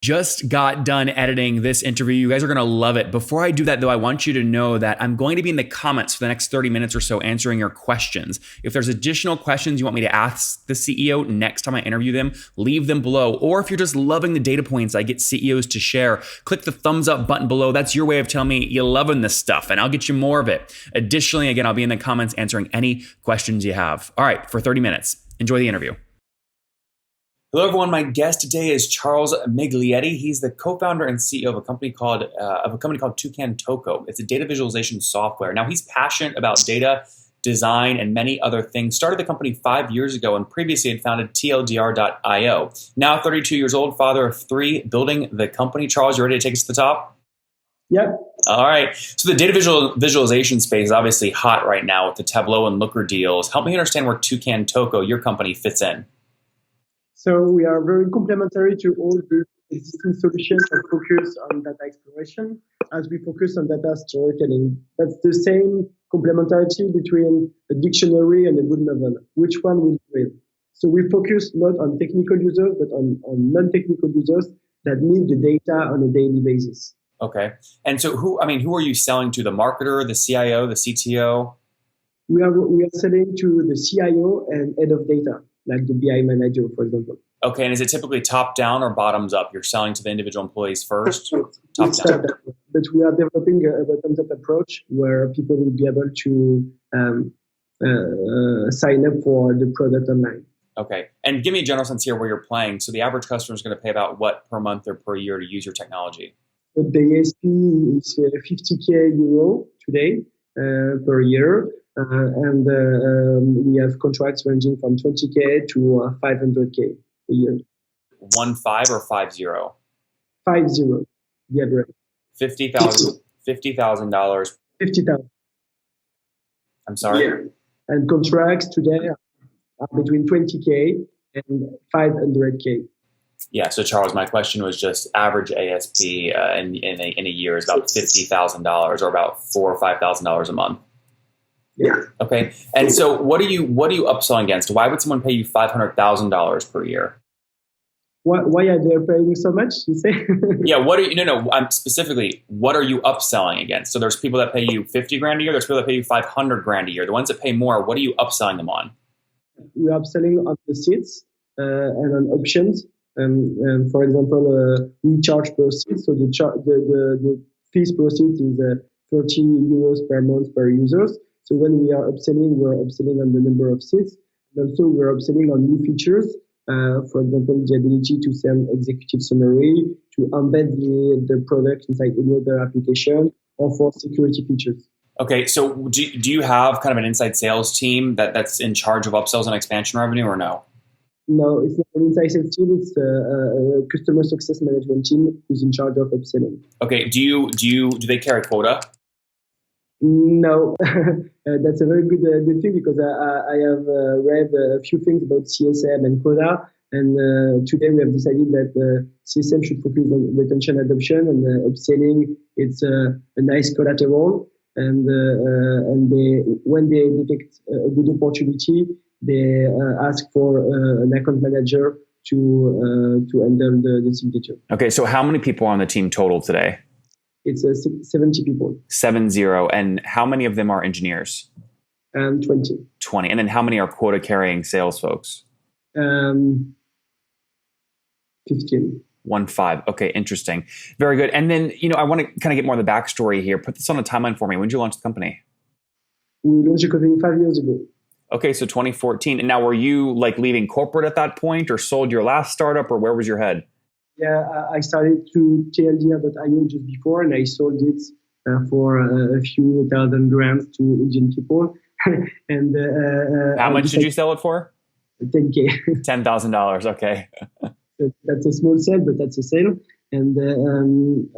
Just got done editing this interview. You guys are going to love it. Before I do that, though, I want you to know that I'm going to be in the comments for the next 30 minutes or so answering your questions. If there's additional questions you want me to ask the CEO next time I interview them, leave them below. Or if you're just loving the data points I get CEOs to share, click the thumbs up button below. That's your way of telling me you're loving this stuff, and I'll get you more of it. Additionally, again, I'll be in the comments answering any questions you have. All right, for 30 minutes. Enjoy the interview. Hello, everyone. My guest today is Charles Miglietti. He's the co-founder and CEO of a company called Toucan Toco. It's a data visualization software. Now, he's passionate about data, design, and many other things. Started the company 5 years ago and previously had founded TLDR.io. Now, 32 years old, father of 3, building the company. Charles, you ready to take us to the top? Yep. All right. So the data visualization space is obviously hot right now with the Tableau and Looker deals. Help me understand where Toucan Toco, your company, fits in. So we are very complementary to all the existing solutions that focus on data exploration as we focus on data storytelling. That's the same complementarity between a dictionary and a good novel. Which one will win? So we focus not on technical users, but on non-technical users that need the data on a daily basis. Okay. And so who are you selling to? The marketer, the CIO, the CTO? We are selling to the CIO and head of data, like the BI manager, for example. Okay, and is it typically top down or bottoms up? You're selling to the individual employees first? Top down. But we are developing a bottoms up approach where people will be able to sign up for the product online. Okay, and give me a general sense here where you're playing. So the average customer is going to pay about what per month or per year to use your technology? The ASP is 50k euro today per year. And we have contracts ranging from 20k to 500k a year. 15 or 50? 50, the average. $50,000. $50,000. I'm sorry? Yeah. And contracts today are between 20k and 500k. Yeah, so Charles, my question was just average ASP in a year is about $50,000 or about $4,000 or $5,000 a month. Yeah. Okay. And so what are you upselling against? Why would someone pay you $500,000 per year? Why are they paying so much, you say? Yeah. I'm specifically, what are you upselling against? So there's people that pay you 50 grand a year. There's people that pay you 500 grand a year. The ones that pay more, what are you upselling them on? We're upselling on the seats and on options. For example, we charge per seat. So the fees per seat is 30 euros per month per users. So when we are upselling, we're upselling on the number of seats. And also we're upselling on new features. For example, the ability to send executive summary, to embed the product inside any other application, or for security features. Okay, so do you have kind of an inside sales team that's in charge of upsells and expansion revenue, or no? No, it's not an inside sales team. It's a customer success management team who's in charge of upselling. Okay, do they carry quota? No, that's a very good thing because I have read a few things about CSM and quota, and today we have decided that CSM should focus on retention adoption, and upselling it's a nice collateral, and when they detect a good opportunity, they ask for an account manager to handle the signature. Okay, so how many people are on the team total today? It's 70 people. 70. And how many of them are engineers? 20. 20. And then how many are quota-carrying sales folks? 15. 15. Okay, interesting. Very good. And then, I want to kind of get more of the backstory here. Put this on a timeline for me. When did you launch the company? We launched the company 5 years ago. Okay, so 2014. And now were you leaving corporate at that point, or sold your last startup, or where was your head? Yeah, I started to TLDR.io just before, and I sold it for a few thousand grams to Indian people. And how much did you sell it for? 10K. $10,000. Okay. That's a small sale, but that's a sale. And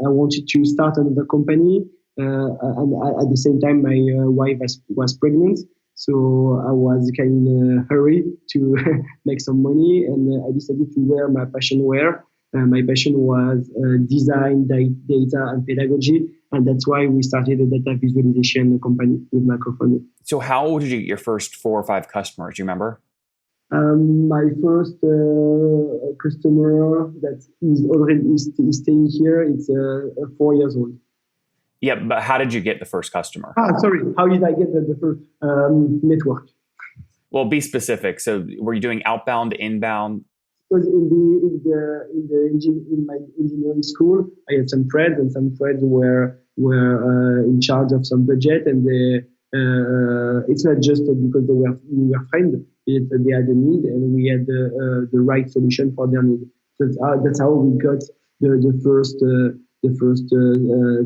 I wanted to start another company. And at the same time, my wife was pregnant. So I was kind of in a hurry to make some money. And I decided to where my passion were. My passion was design, data, and pedagogy. And that's why we started a data visualization company with my co-founder. So how did you get your first 4 or 5 customers? Do you remember? My first customer that is staying here, it's 4 years old. Yeah, but how did you get the first customer? Sorry. How did I get the first network? Well, be specific. So were you doing outbound, inbound? Because in my engineering school, I had some friends, and some friends were in charge of some budget, and it's not just because we were friends. They had a need, and we had the right solution for their need. That's how we got the first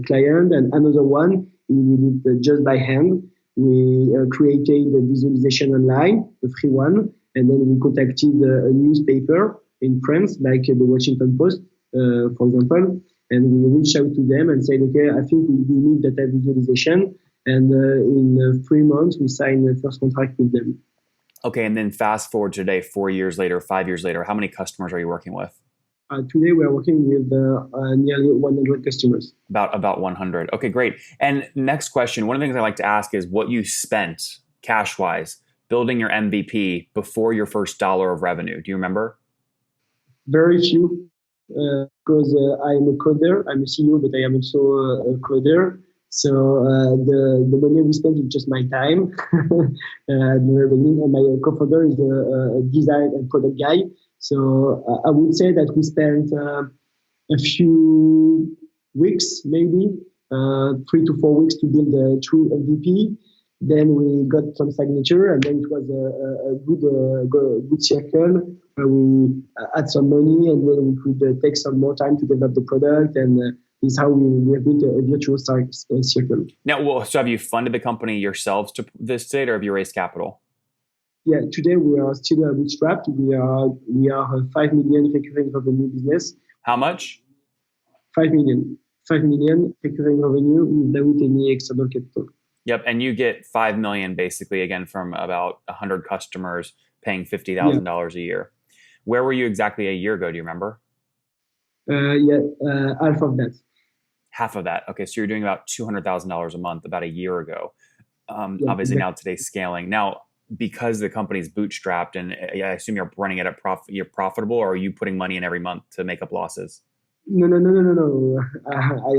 client, and another one we did just by hand. We created a visualization online, the free one, and then we contacted a newspaper in France, like the Washington Post, for example, and we reached out to them and said, okay, I think we need data visualization. And in 3 months, we signed the first contract with them. Okay, and then fast forward today, 4 years later, 5 years later, how many customers are you working with? Today, we are working with nearly 100 customers. About 100. Okay, great. And next question, one of the things I like to ask is what you spent cash-wise building your MVP before your first dollar of revenue. Do you remember? Very few, because I'm a coder. I'm a CEO, but I am also a coder. So the money we spent is just my time. At the very beginning, and my co-founder is a design and product guy. So I would say that we spent a few weeks, maybe 3 to 4 weeks, to build a true MVP. Then we got some signature, and then it was a good circle. We had some money, and then we could take some more time to develop the product, and this is how we have built a virtuous circle. Now, well, so have you funded the company yourselves to this date, or have you raised capital? Yeah, today we are still bootstrapped. We are a 5 million recurring revenue business. How much? 5 million. 5 million recurring revenue without any external capital. Yep, and you get 5 million basically again from about 100 customers paying $50,000 a year. Where were you exactly a year ago? Do you remember? Half of that. Half of that. Okay, so you're doing about $200,000 a month about a year ago. Obviously, exactly. Now today's scaling. Now, because the company's bootstrapped, and I assume you're running it at you're profitable, or are you putting money in every month to make up losses? No. I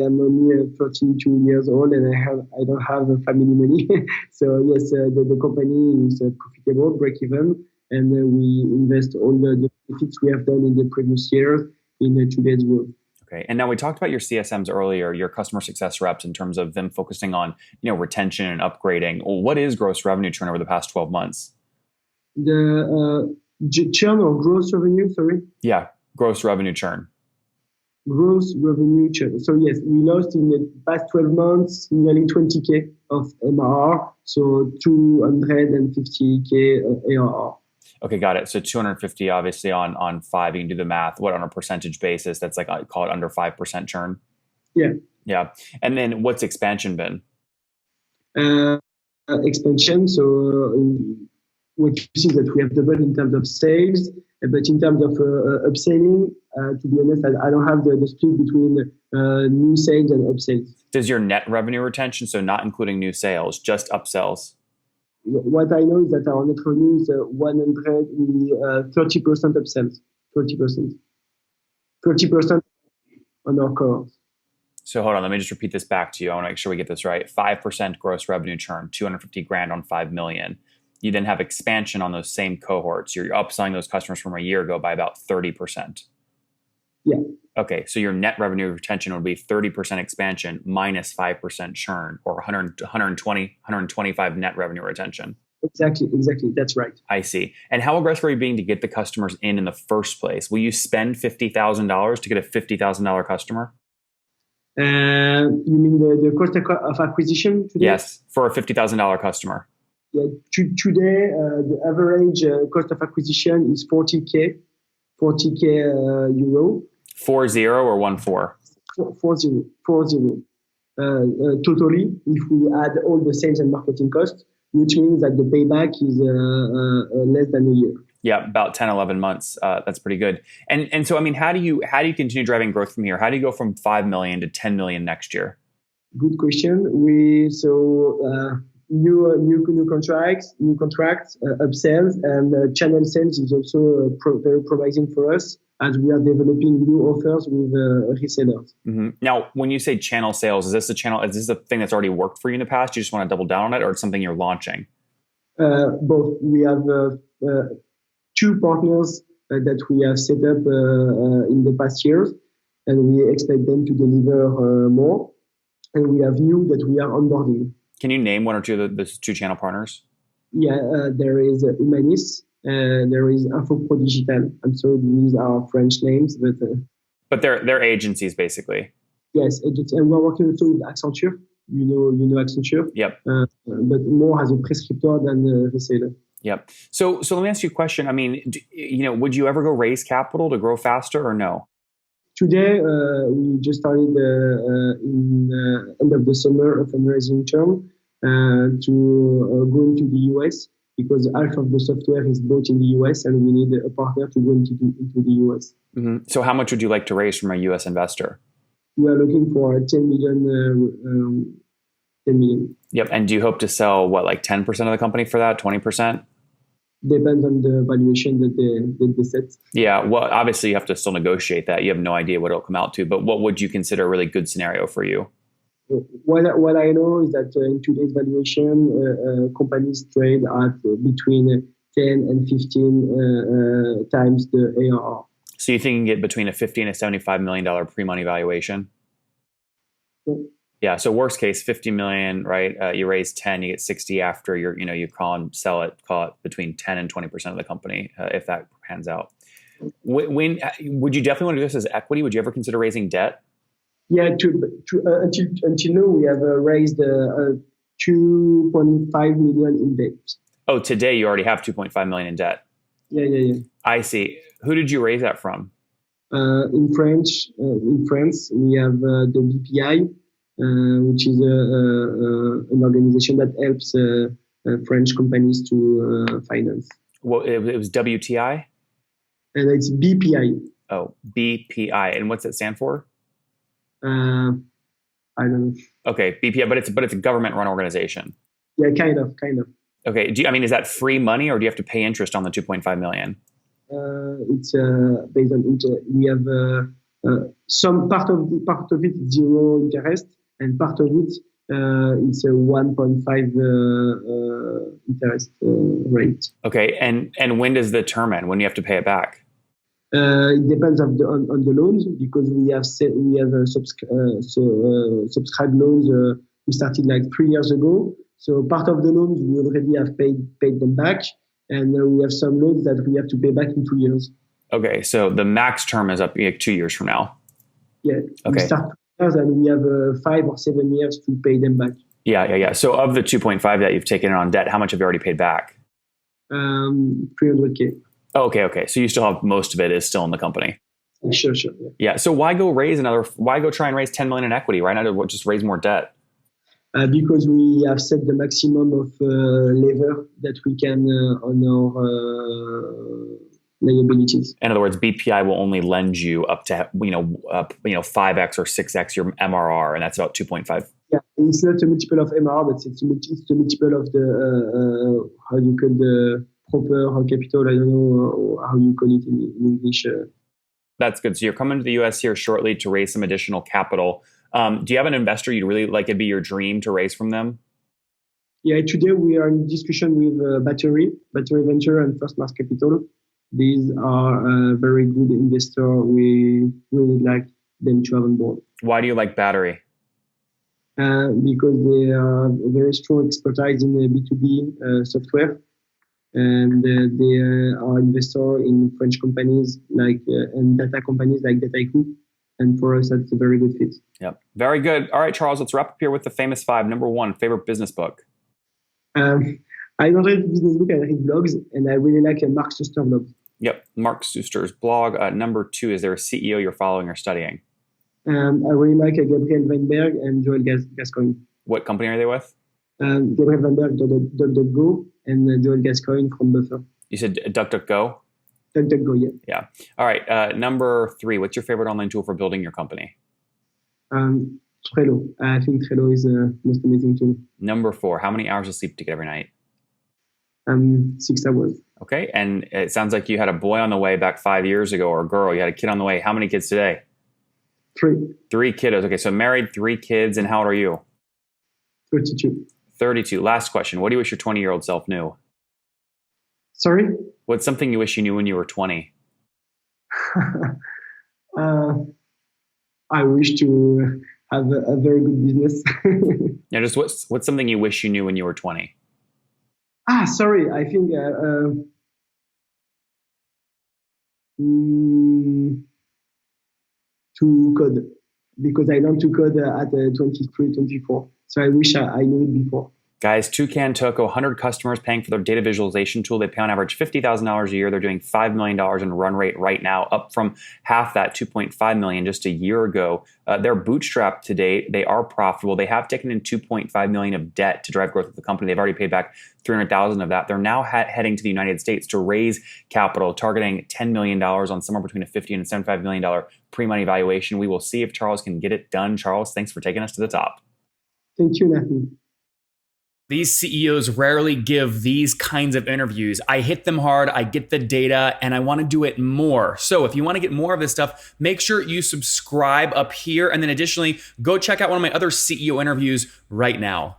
am only 32 years old, and I don't have family money. So yes, the company is profitable, break even, and we invest all the benefits we have done in the previous years in today's growth. Okay, and now we talked about your CSMs earlier, your customer success reps, in terms of them focusing on retention and upgrading. Well, what is gross revenue churn over the past 12 months? The churn or gross revenue? Sorry. Yeah, gross revenue churn. Gross revenue churn. So yes, we lost in the past 12 months nearly 20K of MRR, so 250K ARR. Okay, got it. So 250, obviously, on 5, you can do the math. What, on a percentage basis? That's like, I call it under 5% churn. Yeah. Yeah. And then what's expansion been? Expansion. So what you see that we have doubled in terms of sales, but in terms of upselling, to be honest, I don't have the split between new sales and upsells. Does your net revenue retention, so not including new sales, just upsells? What I know is that our net revenue is 30% upsells, 30%. 30% on our core. So hold on, let me just repeat this back to you. I want to make sure we get this right. 5% gross revenue churn, 250 grand on 5 million. You then have expansion on those same cohorts. You're upselling those customers from a year ago by about 30%. Yeah. Okay, so your net revenue retention would be 30% expansion minus 5% churn, or 125 net revenue retention. Exactly. That's right. I see. And how aggressive are you being to get the customers in the first place? Will you spend $50,000 to get a $50,000 customer? You mean the cost of acquisition today? Yes, for a $50,000 customer. Yeah, today the average cost of acquisition is 40K euro. 40 or 14? 40. Totally, if we add all the sales and marketing costs, which means that the payback is less than a year. Yeah, about 10, 11 months. That's pretty good. And so, I mean, how do you continue driving growth from here? How do you go from 5 million to 10 million next year? Good question. new contracts, upsells, and channel sales is also very promising for us as we are developing new offers with resellers. Mm-hmm. Now, when you say channel sales, is this a thing that's already worked for you in the past? You just want to double down on it, or it's something you're launching? Both. We have two partners that we have set up in the past years, and we expect them to deliver more. And we have new that we are onboarding. Can you name one or two of the two channel partners? Yeah, there is Humanis, there is Infopro Digital. I'm sorry, these are French names, but they're agencies basically. Yes, and we're working also with Accenture. You know Accenture. Yep. But more as a prescriptor than a reseller. Yep. So let me ask you a question. I mean, would you ever go raise capital to grow faster or no? Today, we just started in end of the summer a fundraising term to go into the US because half of the software is built in the US and we need a partner to go into the US. Mm-hmm. So how much would you like to raise from a US investor? We are looking for 10 million. 10 million. Yep. And do you hope to sell like 10% of the company for that, 20%? Depends on the valuation that they set. Yeah. Well, obviously you have to still negotiate that. You have no idea what it'll come out to, but what would you consider a really good scenario for you? What I know is that in today's valuation, companies trade at between 10 and 15 times the ARR. So you think you can get between a $50 and a $75 million pre-money valuation? Yeah. So worst case, 50 million, right? You raise 10, you get 60 after you call it between 10 and 20% of the company, if that pans out. When would you definitely want to do this as equity? Would you ever consider raising debt? Yeah. Until now, we have raised 2.5 million in debt. Oh, today you already have 2.5 million in debt. Yeah. I see. Who did you raise that from? In France, we have the BPI. Which is an organization that helps French companies to finance. Well, it was WTI? And it's BPI. Oh, BPI. And what's it stand for? I don't know. Okay, BPI, but it's a government-run organization. Yeah, kind of. Okay, is that free money or do you have to pay interest on the 2.5 million? It's based on interest. We have some part of it is zero interest. And part of it, it's a 1.5 interest rate. Okay, and when does the term end? When do you have to pay it back? It depends on the loans because we have subscribed loans. We started like 3 years ago. So part of the loans we already have paid them back, and we have some loans that we have to pay back in 2 years. Okay, so the max term is up 2 years from now. Yeah. Okay. We start and we have 5 or 7 years to pay them back. Yeah. So of the 2.5 that you've taken on debt, how much have you already paid back? 300K. Oh, okay. So you still have most of it is still in the company. Sure. Yeah. So why go try and raise 10 million in equity? Why not just raise more debt? Because we have set the maximum of lever that we can on our liabilities. In other words, BPI will only lend you up to 5x or 6x your MRR, and that's about 2.5. Yeah, it's not a multiple of MRR, but it's a multiple of the how you call the proper capital. I don't know how you call it in English. That's good. So you're coming to the US here shortly to raise some additional capital. Do you have an investor you'd really like? It'd be your dream to raise from them? Yeah, today we are in discussion with Battery Venture, and First Mass Capital. These are very good investors. We really like them to have on board. Why do you like Battery? Because they are very strong expertise in B2B software, and they are investors in French companies and data companies like Dataiku. And for us, that's a very good fit. Yep. Very good. All right, Charles, let's wrap up here with the famous 5. Number 1, favorite business book. I don't read business book, I read blogs, and I really like Mark Suster blog. Yep, Mark Suster's blog. Number 2, is there a CEO you're following or studying? I really like Gabriel Weinberg and Joel Gascoigne. What company are they with? Gabriel Weinberg, DuckDuckGo, and Joel Gascoigne from Buffer. You said DuckDuckGo? DuckDuckGo, yeah. Yeah. All right, number 3, what's your favorite online tool for building your company? Trello. I think Trello is the most amazing tool. Number 4, how many hours of sleep do you get every night? 6 hours. Okay. And it sounds like you had a boy on the way back 5 years ago, or a girl. You had a kid on the way. How many kids today? 3. 3 kiddos. Okay. So married, 3 kids. And how old are you? 32. 32. Last question. What do you wish your 20-year-old self knew? Sorry? What's something you wish you knew when you were 20? I wish to have a very good business. Now, just what's something you wish you knew when you were 20? Sorry. I think to code, because I learned to code at 23, 24. So I wish I knew it before. Guys, Toucan Toco, 100 customers paying for their data visualization tool. They pay on average $50,000 a year. They're doing $5 million in run rate right now, up from half that, $2.5 million just a year ago. They're bootstrapped to date. They are profitable. They have taken in $2.5 million of debt to drive growth of the company. They've already paid back $300,000 of that. They're now heading to the United States to raise capital, targeting $10 million on somewhere between a $50 and $75 million pre-money valuation. We will see if Charles can get it done. Charles, thanks for taking us to the top. Thank you, Nathan. These CEOs rarely give these kinds of interviews. I hit them hard, I get the data, and I want to do it more. So if you want to get more of this stuff, make sure you subscribe up here. And then additionally, go check out one of my other CEO interviews right now.